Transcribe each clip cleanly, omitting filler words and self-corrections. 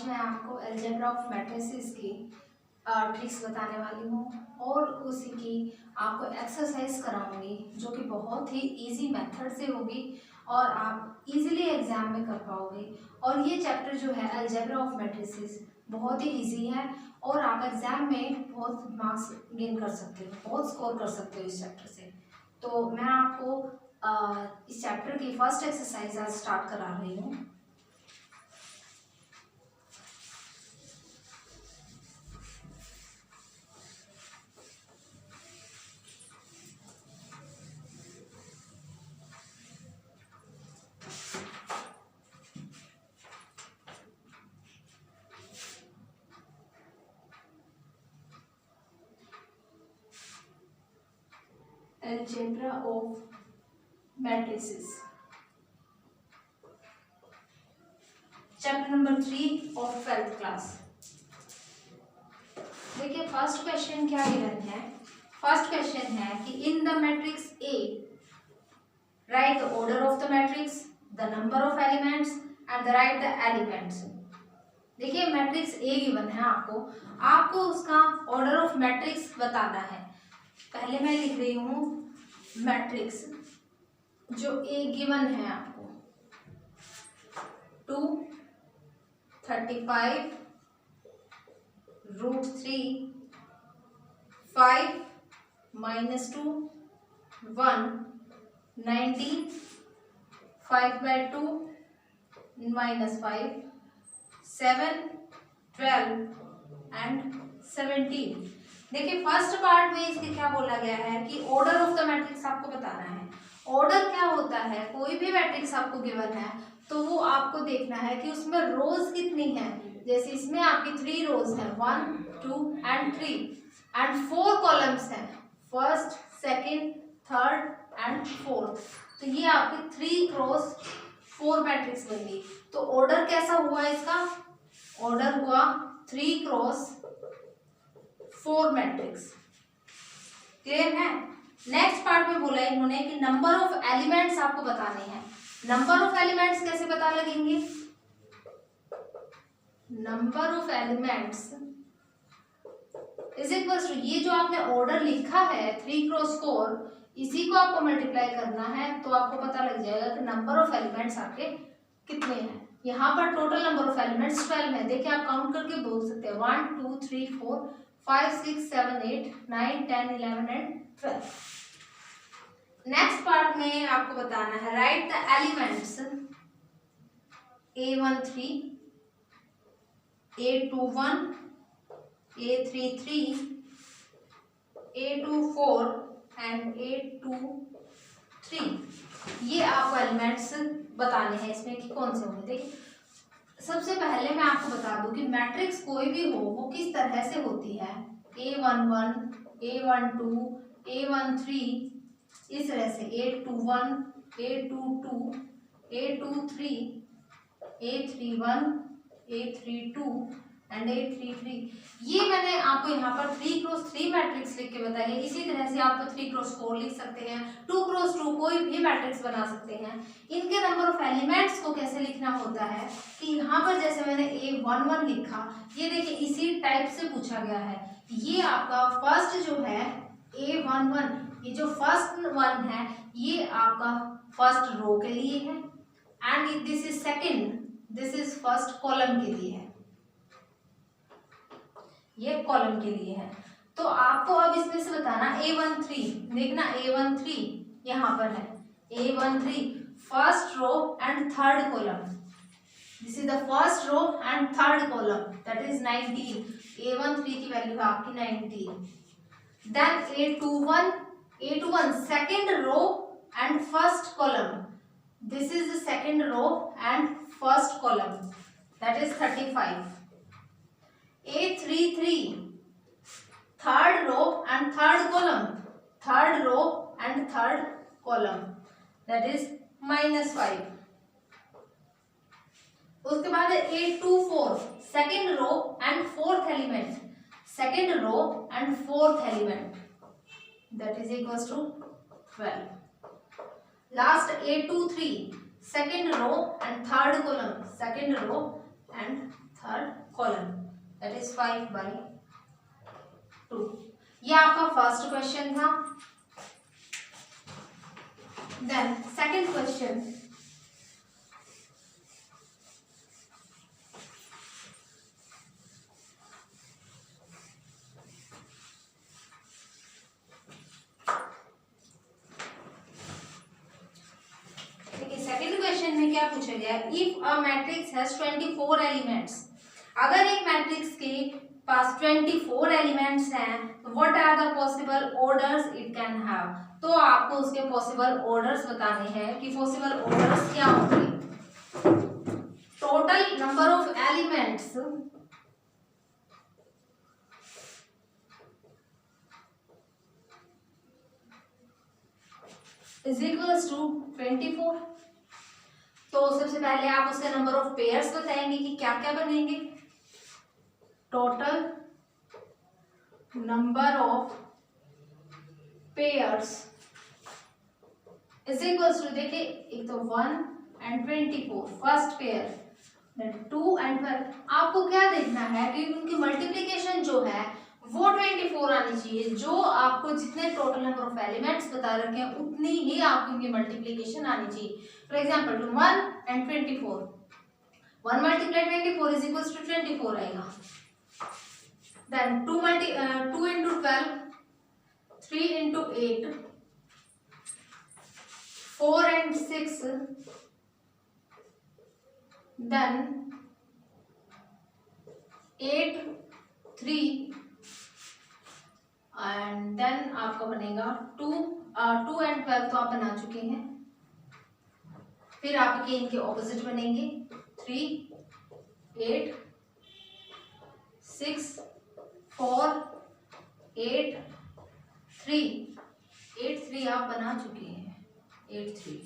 मैं आपको algebra of matrices की ट्रिक्स बताने वाली हूँ और उसी की आपको एक्सरसाइज कराऊंगी जो कि बहुत ही इजी मेथड से होगी और आप इजीली एग्जाम में कर पाओगे। और ये चैप्टर जो है अलजेब्रा ऑफ मैट्रिसेस बहुत ही इजी है और आप एग्जाम में बहुत मार्क्स गेन कर सकते हो, बहुत स्कोर कर सकते हो इस चैप्टर से। तो मैं आपको इस चैप्टर की फर्स्ट एक्सरसाइज आज स्टार्ट करा रही हूँ। Algebra of matrices, chapter number 3 of 12th class. देखिए फर्स्ट क्वेश्चन क्या गिवन है। फर्स्ट क्वेश्चन है कि in the matrix A right the order of the matrix, the number of elements and the right the elements. देखिए matrix A given है, आपको उसका order of matrix बताना है। पहले मैं लिख रही हूँ मैट्रिक्स जो ए गिवन है आपको 2, 35, √3, 5, -2, 1, 19, 5/2, -5, 7, 12 एंड 17। देखिए फर्स्ट पार्ट में इसके क्या बोला गया है कि ऑर्डर ऑफ द मैट्रिक्स आपको बताना है। ऑर्डर क्या होता है, कोई भी मैट्रिक्स आपको गिवन है तो वो आपको देखना है कि उसमें रोज कितनी है। जैसे इसमें आपकी 3 रोज है, 1, 2 एंड 3 एंड 4 कॉलम्स हैं, first, second, third and fourth. तो ये आपकी 3 क्रॉस 4 मैट्रिक्स बनी। तो ऑर्डर कैसा हुआ इसका, ऑर्डर हुआ 3 क्रॉस 4 मैट्रिक्स। क्लियर है। नेक्स्ट पार्ट में बोला इन्होंने कि नंबर ऑफ एलिमेंट्स आपको बताने हैं। नंबर ऑफ एलिमेंट्स कैसे पता लगेंगे, number of elements is equal to ये जो आपने ऑर्डर लिखा है 3 क्रॉस 4, इसी को आपको मल्टीप्लाई करना है तो आपको पता लग जाएगा कि नंबर ऑफ एलिमेंट्स आपके कितने हैं। यहाँ पर टोटल नंबर ऑफ एलिमेंट्स 12 है। देखिए आप काउंट करके बोल सकते हैं 1, 2, 3, 4, 5, 6, 7, 8, 9, 10, 11 एंड 12। नेक्स्ट पार्ट में आपको बताना है right the elements A13, A21, A33, A24 and A23। ये आपको एलिमेंट्स बताने हैं इसमें कि कौन से होंगे। देखिए सबसे पहले मैं आपको बता दूं कि मैट्रिक्स कोई भी हो वो किस तरह से होती है। A11, A12, A13, इस तरह से A21, A22, A23, A31, A32 and A33। ये मैंने आपको यहाँ पर 3 क्रॉस 3 मैट्रिक्स लिख के बताई है। इसी तरह से आप 3 क्रॉस 4 लिख सकते हैं, 2 क्रॉस 2 कोई भी मैट्रिक्स बना सकते हैं। इनके नंबर ऑफ एलिमेंट्स को कैसे लिखना होता है कि यहाँ पर जैसे मैंने A11 लिखा, ये देखिए इसी टाइप से पूछा गया है। ये आपका फर्स्ट जो है A11, ये जो फर्स्ट वन है ये आपका फर्स्ट रो के लिए है and this is second, this is first column के लिए है, ये कॉलम के लिए है। तो आपको अब इसमें से बताना A13, देखना A13 यहाँ पर है, A13 first row and third column, this is the first row and third column that is 19। A13 की वैल्यू है आपकी 19। Then A21 second row and first column, this is the second row and first column that is 35। A33 third row and third column, third row and third column that is -5। उसके बाद A24 second row and fourth element, second row and fourth element that is equals to 12। Last A23 second row and third column, second row and third column, that is 5/2। ये आपका first question था। Then second question, में क्या पूछा गया है, if a matrix has 24 elements, अगर एक मैट्रिक्स के पास 24 एलिमेंट्स हैं तो what are the possible orders it can have, तो आपको उसके पॉसिबल ऑर्डर्स बताने हैं कि पॉसिबल ऑर्डर्स क्या होंगे। Total number of elements is equals to 24। तो सबसे पहले आप उसके नंबर ऑफ पेयर्स बताएंगे कि क्या क्या बनेंगे। Total number of pairs is equals to, देखिए एक तो 1 and 24 first pair, then 2 and 12। आपको क्या देखना है कि उनकी मल्टीप्लिकेशन जो है वो 24 आनी चाहिए। जो आपको जितने टोटल नंबर ऑफ एलिमेंट्स बता रखे हैं उतनी ही आपकी उनकी मल्टीप्लिकेशन आनी चाहिए। For example 1 and 24, 1 multiplied 24 is equals to 24 आएगा। Then 2 into 12, 3 into 8, 4 and 6, then 8, 3 and then आपका बनेगा 2 and 12 तो आप बना चुके हैं। फिर आपके इनके ऑपोजिट बनेंगे 3, 8, 6, 4, 8, 3, 8, 3 आप बना चुके हैं, 8, 3।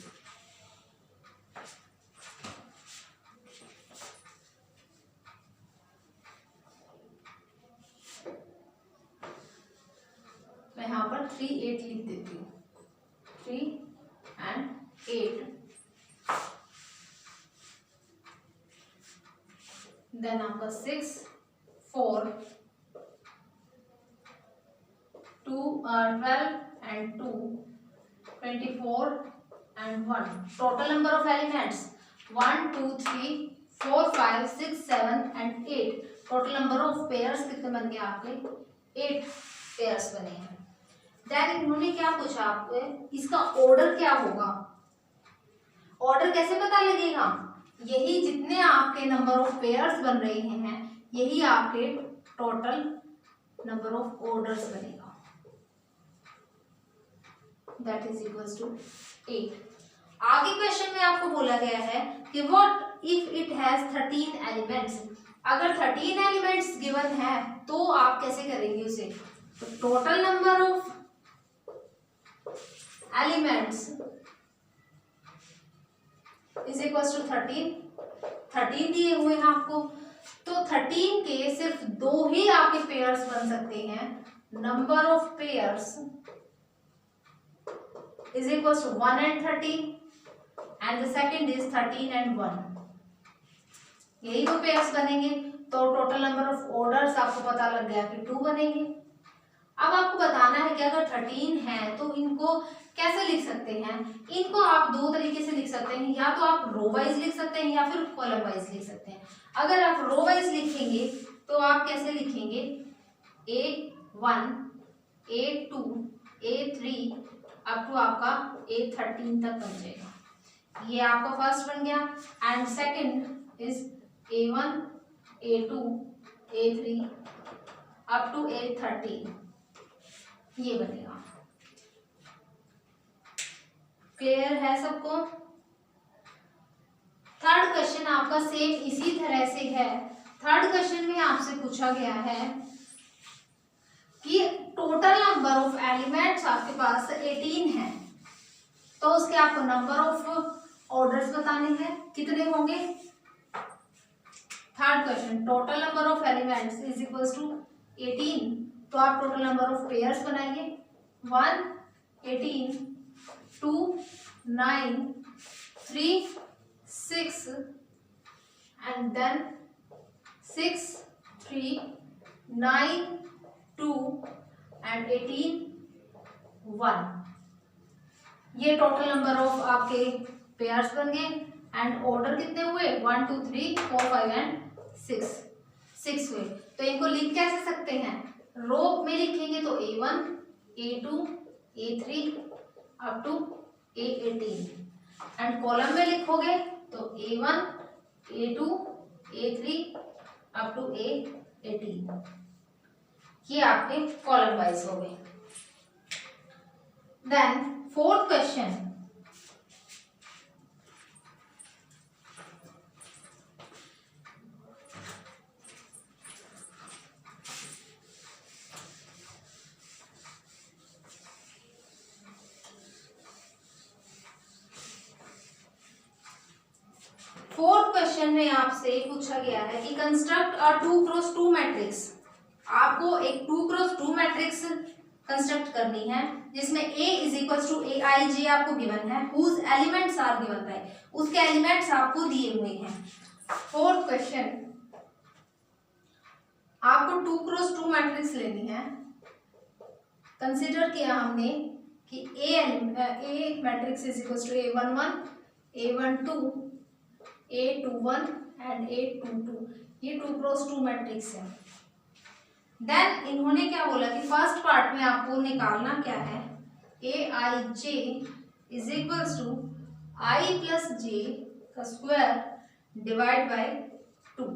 मैं यहाँ पर 3, 8 लिख देती हूँ, 3 and 8। देन आपका 6, 4, 12 and 2, 24 and 1। Total number of elements 1, 2, 3, 4, 5, 6, 7 and 8। Total number of pairs कितने बन गए आपके, 8 पेयर्स बने हैं। देन इन्होंने क्या पूछा आपको, इसका ऑर्डर क्या होगा। ऑर्डर कैसे पता लगेगा, यही जितने आपके नंबर ऑफ पेयर्स बन रहे हैं यही आपके टोटल नंबर ऑफ ऑर्डर्स बनेगा, दैट इज इक्वल्स टू 8। आगे क्वेश्चन में आपको बोला गया है कि what if it has 13 elements, अगर 13 एलिमेंट्स गिवन है तो आप कैसे करेंगे उसे। तो total number of elements is equals to 13 दिए हुए हैं आपको, तो 13 के सिर्फ 2 ही आपके पेयर्स बन सकते हैं। Number of pairs is equals to 1 and 13 and the second is 13 and 1, यही 2 पेयर्स बनेंगे। तो टोटल नंबर ऑफ ऑर्डर्स आपको पता लग गया कि 2 बनेंगे। अब आपको बताना है कि अगर 13 है तो इनको कैसे लिख सकते हैं। इनको आप 2 तरीके से लिख सकते हैं, या तो आप रो वाइज लिख सकते हैं या फिर कॉलम वाइज लिख सकते हैं। अगर आप रो वाइज लिखेंगे तो आप कैसे लिखेंगे, A1, A2, A3 up to आपका A13 तक बन जाएगा। ये आपका फर्स्ट बन गया and second is A1, A2, A3 up to A13, ये बनेगा। क्लियर है सबको। थर्ड क्वेश्चन आपका सेम इसी तरह से है। थर्ड क्वेश्चन में आपसे पूछा गया है कि टोटल नंबर ऑफ एलिमेंट्स आपके पास 18 है, तो उसके आपको नंबर ऑफ ऑर्डर्स बताने हैं, कितने होंगे। Third question, total number of elements is equals to 18, तो आप टोटल नंबर ऑफ पेयर्स बनाइए। 1, 18, 2, 9, 3, 6 एंड देन 6, 3, 9, 2 एंड 18, 1। ये टोटल नंबर ऑफ आपके पेयर्स बन गए एंड ऑर्डर कितने हुए 1 2 3 4 5 एंड 6 हुए। तो इनको लिख कैसे सकते हैं, रो में लिखेंगे तो A1 A2 A3 up to A18 and column में लिखोगे तो A1 A2 A3 up to A18। ये आपके कॉलम वाइज हो गए। Then fourth question, fourth question में आपसे पूछा गया है कि कंस्ट्रक्ट अ 2x2 मैट्रिक्स। आपको एक 2x2 मैट्रिक्स कंस्ट्रक्ट करनी है जिसमें A is equal to AIJ आपको गिवन है, हुज एलिमेंट्स आर गिवन है, उसके एलिमेंट्स आपको दिए हुए हैं। फोर्थ क्वेश्चन, आपको 2x2 मैट्रिक्स लेनी है। कंसिडर किया हमने कि A matrix is equal to A11 A12 A21 and A22, ये 2x2 मैट्रिक्स है। देन इन्होंने क्या बोला कि फर्स्ट पार्ट में आपको निकालना क्या है, AIJ is equal to I plus J का स्क्वायर डिवाइड बाय 2,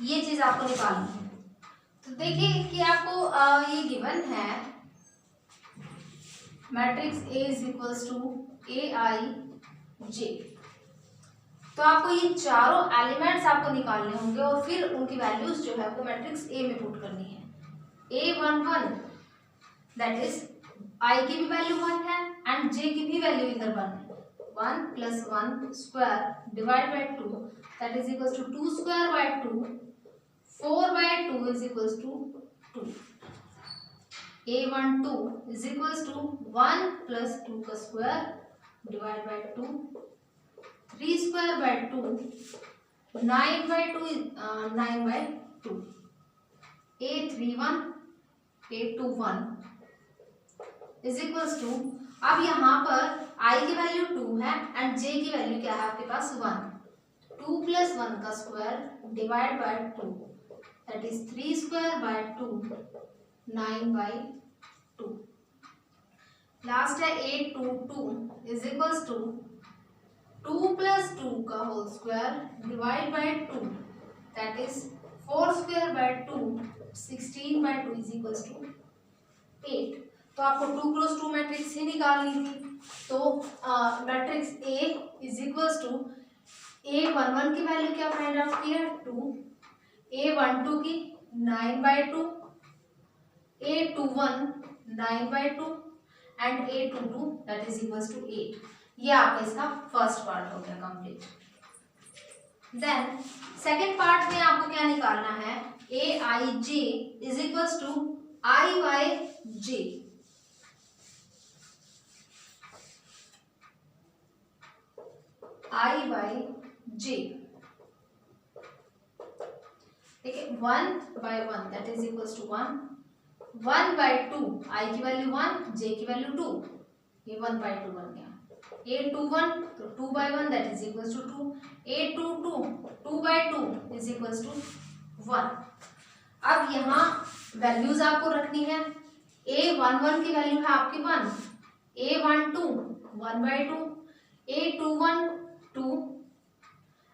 ये चीज आपको निकालनी है। तो देखिए कि आपको ये गिवन है matrix A is equal to AIJ, तो आपको ये चारों एलिमेंट्स आपको निकालने होंगे और फिर उनकी वैल्यूज जो है आपको मैट्रिक्स A में पुट करनी है। A11 दैट इज I की भी वैल्यू 1 है एंड J की भी वैल्यू इधर 1 है। 1 plus 1 square divide by 2 that is equal to 2 square by 2, 4 by 2 is equal to 2। A12 is equal to 1 plus 2 का square divide by 2, 3 square by 2, 9 by 2 9 by 2। A31 A21 is equals to, अब यहाँ पर I की value 2 है and J की value क्या है आपके पास 1। 2 प्लस 1 का square divide by 2 that is 3 square by 2, 9 by 2। Last है A22 is equals to 2 plus 2 का whole square divide by 2 that is 4 square by 2, 16 by 2 is equals to 8। तो आपको 2x2 मैट्रिक्स ही निकालनी थी। तो matrix A is equals to A11 की value क्या फाइंड आउट की है 2, A12 की 9 by 2, A21 9 by 2 and A22 that is equals to 8। ये आपका इसका फर्स्ट पार्ट हो गया कंप्लीट। देन सेकेंड पार्ट में आपको क्या निकालना है, AIJ is equals to I by J। I by J, देखिए 1 by 1 that is equals to 1, 1 by 2 I की वैल्यू 1 J की वैल्यू 2, ये 1 बाय 2 बन गया। A21 तो 2 by 1 that is equals to 2, A22 2 by 2 is equals to 1। अब यहाँ values आपको रखनी है। A11 की वैल्यू है आपकी 1, A12 1 by 2, A21 2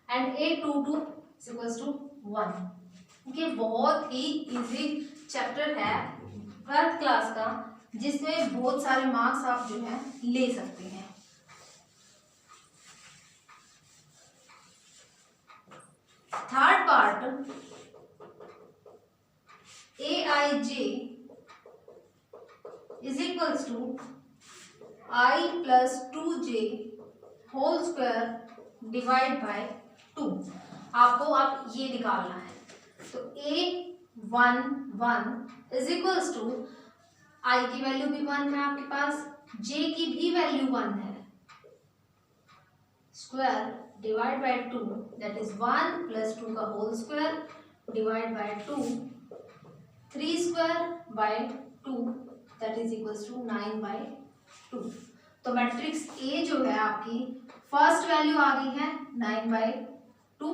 and A22 is equals to 1। ये बहुत ही इजी चैप्टर है 12th क्लास का, जिसमें बहुत सारे मार्क्स आप जो है ले सकते हैं। Third part, AIJ is equals to I plus 2J whole square divide by 2। आपको अब ये निकालना है। तो A11 is equals to I की वैल्यू भी 1 है आपके पास, J की भी वैल्यू 1 है, square divide by 2 that is 1 plus 2 का whole square divide by 2, 3 square by 2 that is equals to 9 by 2। तो मैट्रिक्स ए जो है आपकी फर्स्ट वैल्यू आ गई है 9 by 2,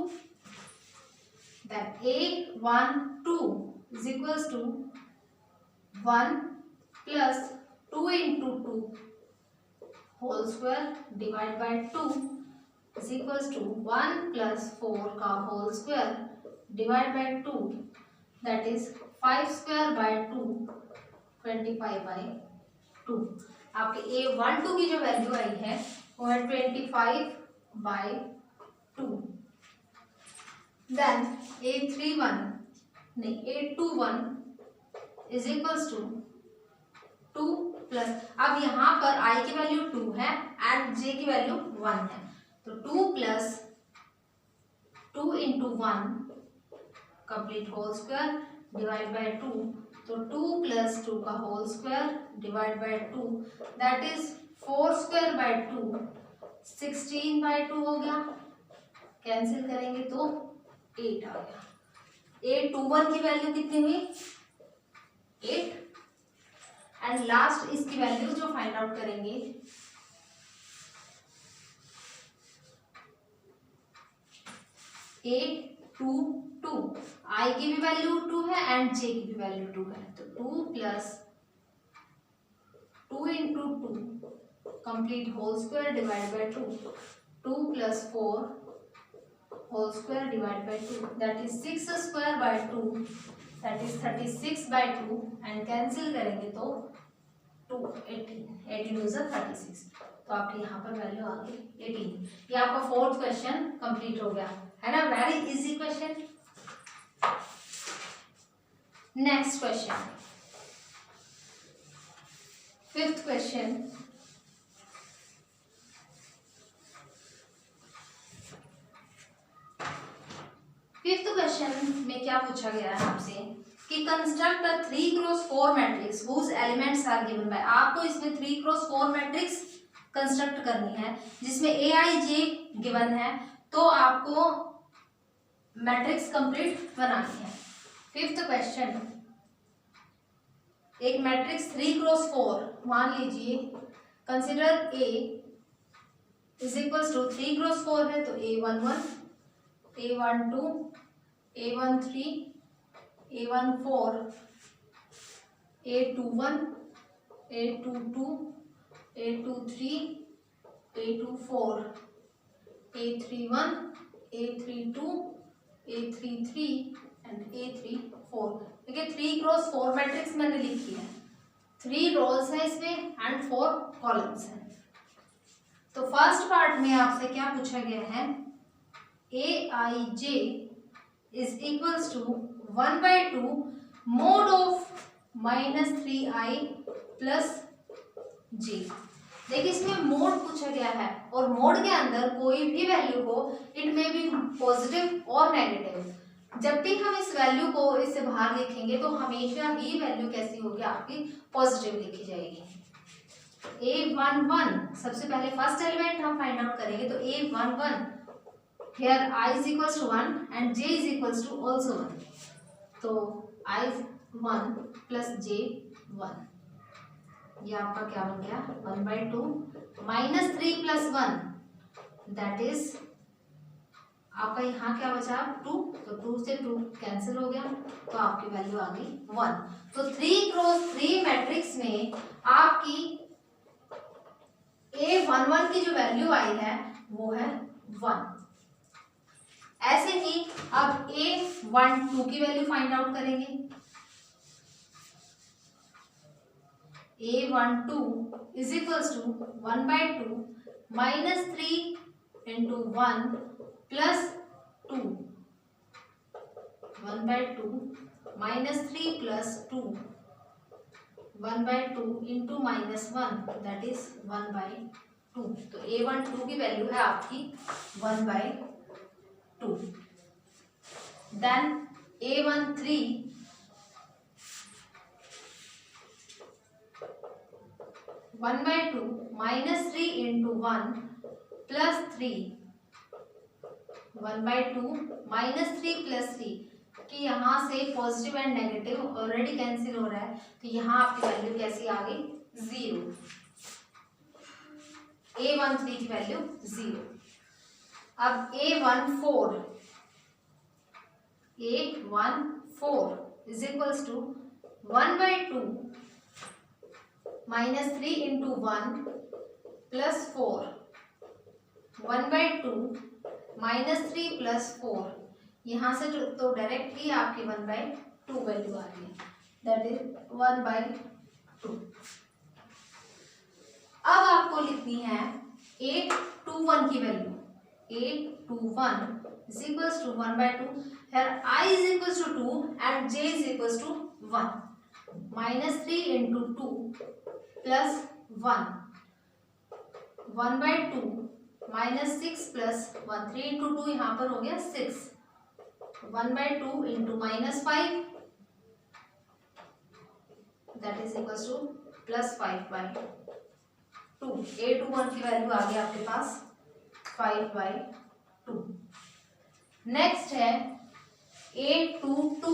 that A12 is equals to 1 plus 2 into 2 whole square divide by 2 is equals to 1 plus 4 का whole square divide by 2 that is 5 square by 2 25 by 2। आपके A12 की जो वैल्यू आई है वो है 25 by 2। Then A21 is equals to 2 plus, अब यहाँ पर I की वैल्यू 2 है एंड J की वैल्यू 1 है, तो 2 plus 2 into 1 complete whole square divide by 2, तो 2 प्लस 2 का whole square divide by 2 that is 4 square by 2 16 by 2 हो गया, कैंसिल करेंगे तो 8 आ गया। A21 की वैल्यू कितनी हुई 8 एंड लास्ट इसकी वैल्यू जो फाइंड आउट करेंगे A22, I की भी वैल्यू 2 है एंड J की भी वैल्यू 2 है, तो 2 plus 2 into 2 complete whole square divide by 2, 2 plus 4 whole square divide by 2 that is 6 square by 2 that is 36 by 2 and cancel करेंगे तो 18 इज 36, तो आपके यहाँ पर वैल्यू आ गई 18। ये आपका फोर्थ क्वेश्चन कंप्लीट हो गया है ना, very easy question. Next question, fifth question, fifth question में क्या पूछा गया है आपसे कि construct a 3x4 matrix whose elements are given by, आपको इसमें 3x4 मैट्रिक्स कंस्ट्रक्ट करनी है जिसमें AIJ गिवन है, तो आपको मैट्रिक्स कंप्लीट बनानी है। फिफ्थ क्वेश्चन, एक मैट्रिक्स 3x4 मान लीजिए, consider A is equals to 3x4 है तो A11, A12, A13, A14, A21, A22, A23, A24, A31, A32, A33 and A34। देखिए 3x4 मैट्रिक्स मैंने लिखी है, 3 रोज है इसमें एंड 4 कॉलम्स हैं। तो फर्स्ट पार्ट में आपसे क्या पूछा गया है, AIJ is equals to 1/2 mod of -3i plus j। देखिए इसमें मोड पूछा गया है और मोड के अंदर कोई भी वैल्यू हो, इट में बी पॉजिटिव और नेगेटिव, जब भी हम इस वैल्यू को इससे बाहर लिखेंगे तो हमेशा ही वैल्यू कैसी होगी आपकी पॉजिटिव लिखी जाएगी। A11 सबसे पहले फर्स्ट एलिमेंट हम फाइंड आउट करेंगे, तो A11 here I is equals to 1 and j is equals to also 1, तो I1 plus j1, ये आपका क्या बन गया 1/2 -3 plus 1 दैट इज आपका यहाँ क्या बचा 2, तो 2 से 2 कैंसिल हो गया, तो आपकी वैल्यू आ गई 1। तो 3x3 मैट्रिक्स में आपकी A11 की जो वैल्यू आई है वो है 1। ऐसे ही अब A12 की वैल्यू फाइंड आउट करेंगे, A12 is equals to 1/2 -3 into 1 plus 2, 1/2 -3 plus 2, 1/2 into -1 that is 1/2। तो A12 की वैल्यू है आपकी 1/2। Then A13 1/2 -3 into 1 plus 3, 1/2 -3 plus 3 कि यहाँ से positive and negative already cancel हो रहा है, तो यहाँ आपकी वैल्यू कैसी आ गई 0। A13 की वैल्यू 0। अब A14 is equals to 1/2 -3 into 1 plus 4, 1/2 -3 plus 4, यहाँ से तो डायरेक्टली आपकी 1/2 वैल्यू आ रही है, दैट इज 1/2। अब आपको लिखनी है A21 की value, A21 is equals to 1/2, here I is equals to 2 and J is equals to 1, -3 into 2 plus 1, 1/2 -6 plus 1, 3 into 2 यहाँ पर हो गया 6, 1/2 into -5 that is equals to plus 5/2। A21 की वैल्यू आ गई आपके पास 5/2। नेक्स्ट है A22,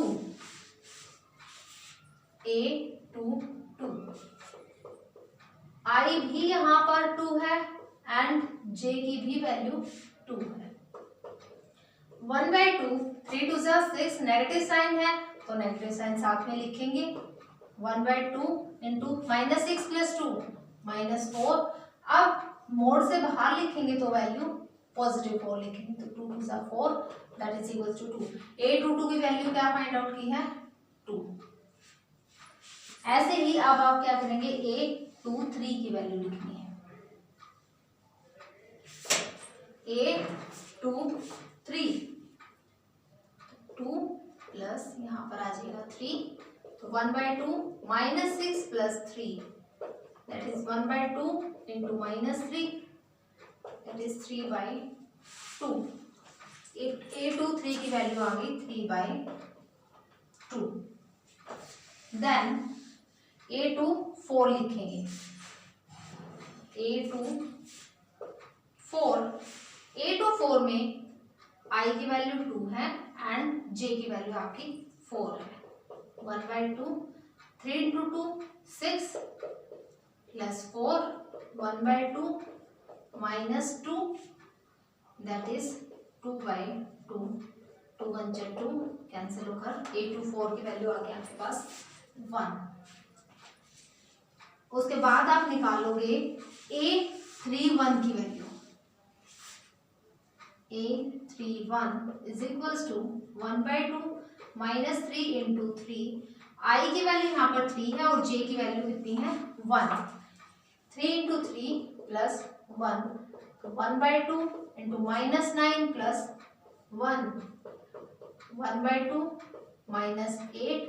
I भी यहाँ पर 2 है एंड J की भी वैल्यू 2 है। 1/2, 3 2 6, नेगेटिव साइन है तो नेगेटिव साइन साथ में लिखेंगे, 1/2 इंटू -6 प्लस 2 -4। अब मोड से बाहर लिखेंगे तो वैल्यू पॉजिटिव 4 लिखेंगे, तो 2 2 4 that is equal to 2। A22 की वैल्यू क्या फाइंड आउट की है 2। ऐसे ही अब आप क्या करेंगे A23 की वैल्यू लिखनी है, A23 2 प्लस यहाँ पर आ जाएगा 3, तो 1/2 -6 plus 3 that is 1/2 into -3 that is 3/2। A23 की वैल्यू आ गई 3/2। देन A24 लिखेंगे, A24 में I की वैल्यू 2 है एंड J की वैल्यू आपकी 4 है, 1/2 3 into 2 6 plus 4, 1/2 minus 2 that is 2/2, 2 1 2 cancel होकर A24 की वैल्यू आ गई आपके पास 1। उसके बाद आप निकालोगे A31 की value, A31 is equals to 1/2 minus 3 into 3, I की वैल्यू यहाँ पर 3 है और J की वैल्यू कितनी है 1, 3 into 3 plus 1, 1/2 into -9 plus 1, 1/2 minus 8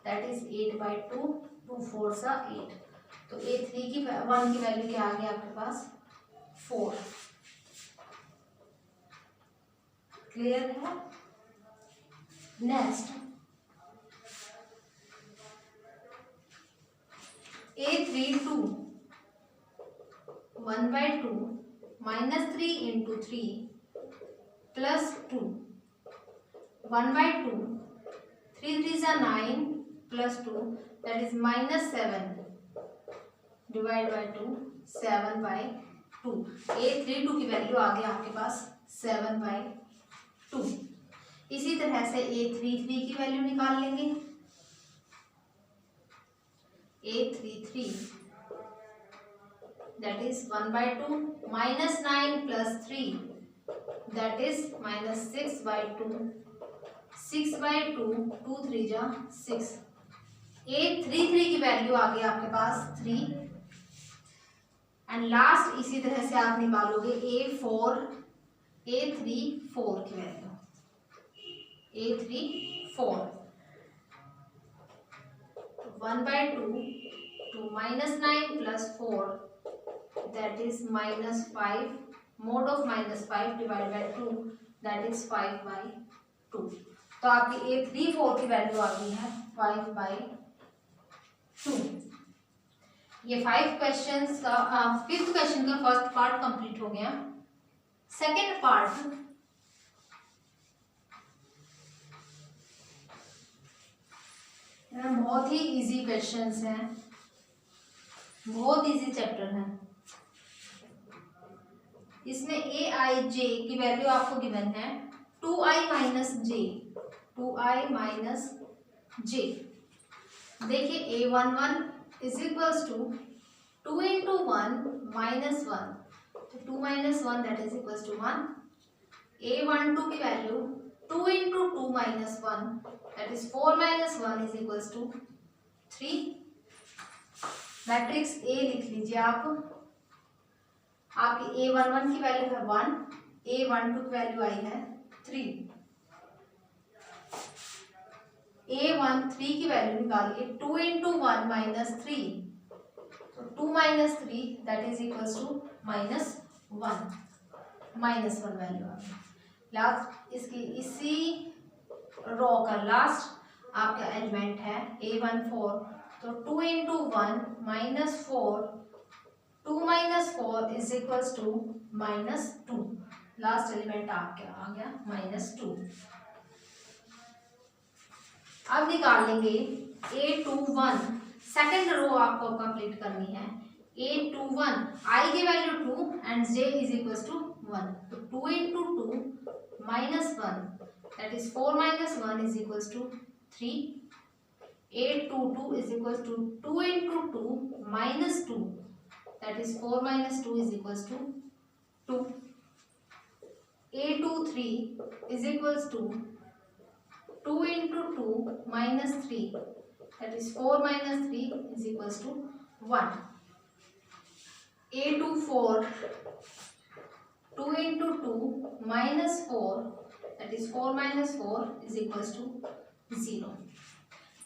that is 8/2, 2 4 सा 8, तो A3 की 1 की वैल्यू क्या आ गई आपके पास 4। क्लियर है। Next A32 1/2 -3 into 3 plus 2, 1/2 3 3 are 9 plus 2 that is -7 divided by 2, 7/2। A32 की वैल्यू आ गई आपके पास 7/2। इसी तरह से A33 की वैल्यू निकाल लेंगे, A33 that is 1/2 -9 plus 3 that is -6/2, 6/2, 2 3 जा 6। A33 की वैल्यू आ गई आपके पास 3 एंड लास्ट इसी तरह से आप निकालोगे A34 की value, A34 1/2 to -9 plus 4 that is -5, mod of -5 divided by 2 that is 5/2। तो आपकी A34 की वैल्यू आ गई है 5/2। ये 5 क्वेश्चंस का 5th क्वेश्चन का फर्स्ट पार्ट कंप्लीट हो गया। सेकंड पार्ट बहुत ही इजी क्वेश्चंस हैं, बहुत इजी चैप्टर है। इसमें ए आई जे की वैल्यू आपको गिवन है 2i माइनस जे, 2i माइनस जे। देखिए a11 is equals to 2 into 1 minus 1, तो 2 minus 1 that is equals to 1। a12 की value 2 into 2 minus 1 that is 4 minus 1 is equals to 3। Matrix A लिख लीजिए आप। आपकी a11 की वैल्यू है 1, a12 की वैल्यू आई है 3। a13 की वैल्यू निकालिए 2 इंटू 1 माइनस 3, तो 2 minus 3 that is equals to minus 1, minus 1 value आ गई। लास्ट इसकी इसी रो का लास्ट आपका एलिमेंट है a14, तो 2 into 1 minus 4, 2 minus 4 is equals to minus 2। Last element आपका आ गया माइनस 2। अब निकालेंगे a21, सेकेंड रो आपको कंप्लीट करनी है। a21 i की value 2 and j is equals to 1, तो 2 into 2 minus 1 that is 4 minus 1 is equals to 3। a22 is equals to 2 into 2 minus 2 that is 4 minus 2 is equals to 2। a23 is equals to 2 into 2 minus 3 that is 4 minus 3 is equals to 1. a24 2 into 2 minus 4 that is 4 minus 4 is equals to 0.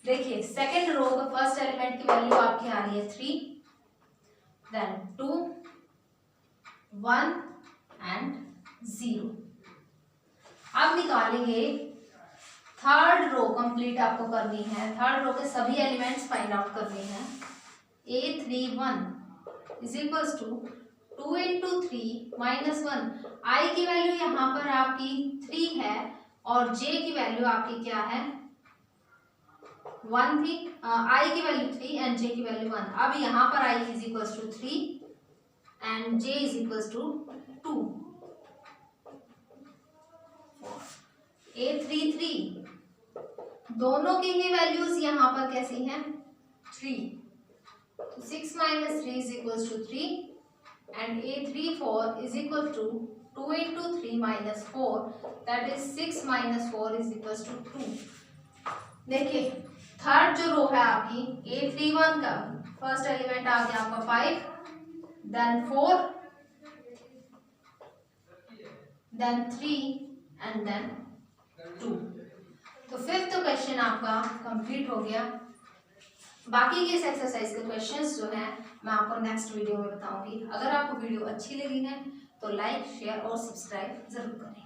देखिए second row का first element की value आपकी आ रही है 3, then 2, 1 and 0। अब निकालेंगे third row complete आपको करनी है। थर्ड रो के सभी एलिमेंट्स फाइंड आउट करने हैं। a31 is equals to 2 into 3 minus 1, I की वैल्यू यहाँ पर आपकी 3 है और j की वैल्यू आपकी क्या है 1 थी। आई की वैल्यू 3 एंड j की वैल्यू 1। अब यहाँ पर i is equals to 3 and j is equals to 2। a33 दोनों की ही वैल्यूज यहाँ पर कैसी हैं 3, तो 6 minus 3 is equals to 3 and a34 is equal to 2 into 3 minus 4 that is 6 minus 4 is equals to 2। देखिए थर्ड जो रो है आपकी a31 का फर्स्ट एलिमेंट आ गया आपका 5, देन 4, देन 3 एंड देन 2। तो फिफ्थ क्वेश्चन आपका कंप्लीट हो गया। बाकी के इस एक्सरसाइज के क्वेश्चंस जो हैं मैं आपको नेक्स्ट वीडियो में बताऊंगी। अगर आपको वीडियो अच्छी लगी है तो लाइक शेयर और सब्सक्राइब जरूर करें।